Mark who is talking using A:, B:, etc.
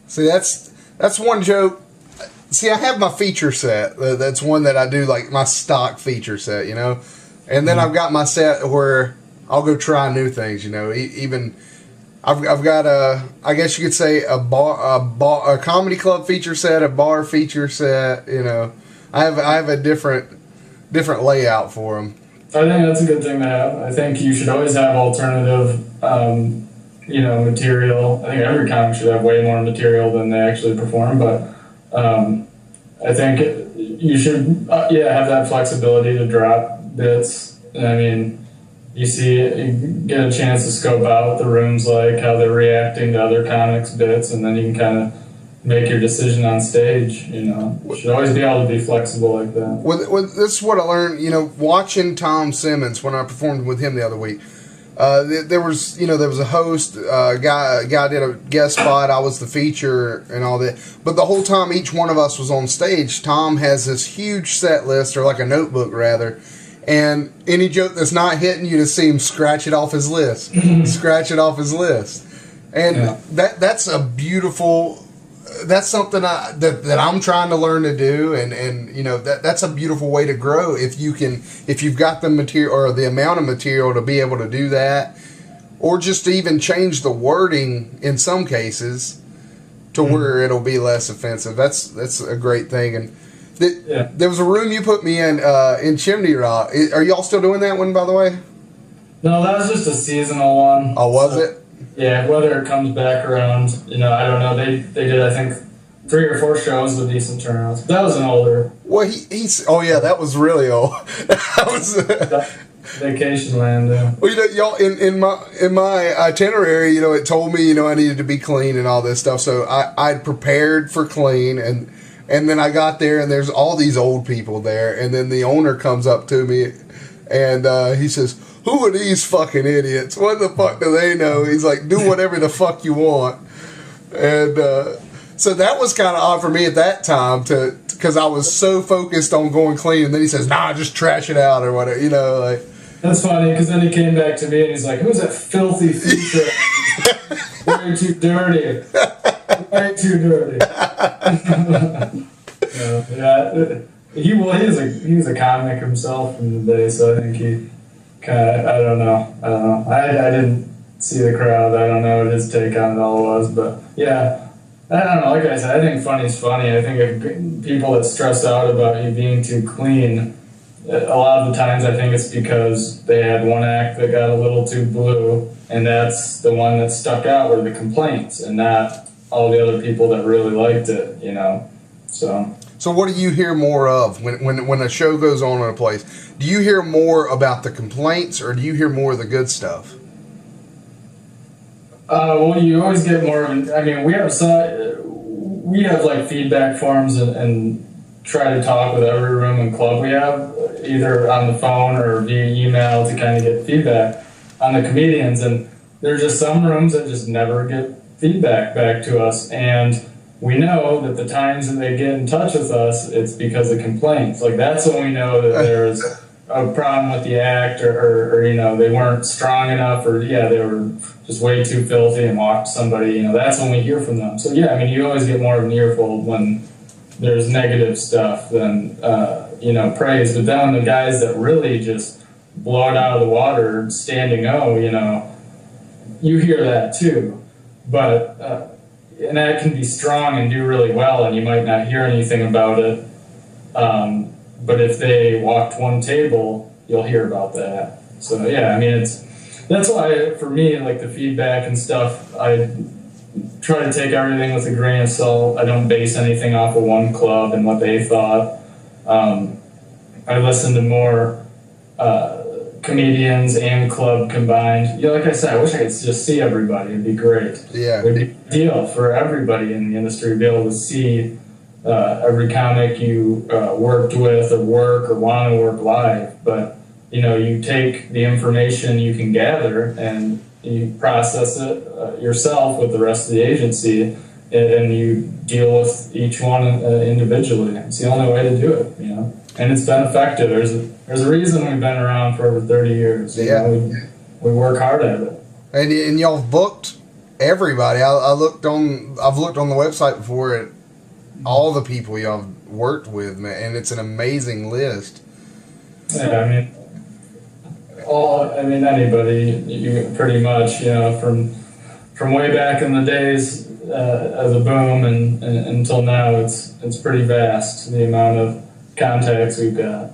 A: See, that's one joke. See, I have my feature set. That's one that I do, like my stock feature set, you know. And then I've got my set where I'll go try new things, you know. Even I've got I guess you could say a comedy club feature set, a bar feature set, you know. I have a different layout for them.
B: I think that's a good thing to have. I think you should always have alternative, material. I think every comic should have way more material than they actually perform, but I think you should, have that flexibility to drop bits. I mean, you get a chance to scope out the rooms, like how they're reacting to other comics' bits, and then you can kind of make your decision on stage. You should always be able to be flexible like that.
A: This is what I learned, watching Tom Simmons when I performed with him the other week. There was a host, guy did a guest spot. I was the feature and all that. But the whole time each one of us was on stage, Tom has this huge set list, or like a notebook rather. And any joke that's not hitting, you just see him scratch it off his list. Scratch it off his list. And that's a beautiful... That's something that I'm trying to learn to do, and that's a beautiful way to grow if you've got the material or the amount of material to be able to do that, or just to even change the wording in some cases to where it'll be less offensive. That's a great thing. And there was a room you put me in Chimney Rock. Are y'all still doing that one, by the way?
B: No, that was just a seasonal one.
A: Oh, was it?
B: Yeah, whether it comes back around, I don't know. They did, I think, 3 or 4 shows with decent turnouts. That was an older.
A: Well, that was really old. That was
B: Vacation Land. Yeah.
A: Well, y'all in my itinerary, it told me, I needed to be clean and all this stuff. So I prepared for clean, and then I got there and there's all these old people there, and then the owner comes up to me, and he says, "Who are these fucking idiots? What the fuck do they know?" He's like, "Do whatever the fuck you want." And so that was kind of odd for me at that time, because I was so focused on going clean. And then he says, "Nah, just trash it out," or whatever, like.
B: That's funny, because then he came back to me and he's like, "Who's that filthy feature? Way too dirty. Way too dirty." He was a comic himself in the day, so I think he I don't know. I didn't see the crowd. I don't know what his take on it all was, but yeah, I don't know. Like I said, I think funny's funny. I think if people that stress out about you being too clean, a lot of the times I think it's because they had one act that got a little too blue, and that's the one that stuck out were the complaints, and not all the other people that really liked it. So
A: what do you hear more of when a show goes on in a place? Do you hear more about the complaints, or do you hear more of the good stuff?
B: Well, you always get more of it. I mean, we have like feedback forms and try to talk with every room and club we have, either on the phone or via email, to kind of get feedback on the comedians. And there's just some rooms that just never get feedback back to us, and we know that the times that they get in touch with us, it's because of complaints. Like, that's when we know that there's a problem with the act, or they weren't strong enough, or they were just way too filthy and walked somebody. That's when we hear from them. So I mean, you always get more of an earful when there's negative stuff than praise. But then when the guys that really just blow it out of the water, standing you hear that too. But and that can be strong and do really well, and you might not hear anything about it. But if they walked one table, you'll hear about that. So I mean, that's why for me, like the feedback and stuff, I try to take everything with a grain of salt. I don't base anything off of one club and what they thought. I listen to more comedians and club combined. Like I said, I wish I could just see everybody. It'd be great.
A: Yeah.
B: It'd be a deal for everybody in the industry to be able to see every comic you worked with or work or want to work live. But, you take the information you can gather and you process it yourself with the rest of the agency, and you deal with each one individually. It's the only way to do it, And it's been effective. There's a reason we've been around for over 30 years. We work hard at it.
A: And y'all booked everybody. I've looked on the website before at all the people y'all have worked with, man, and it's an amazing list.
B: Yeah, I mean, anybody, you pretty much, from way back in the days of the boom and until now, it's pretty vast, the amount of contacts we've got.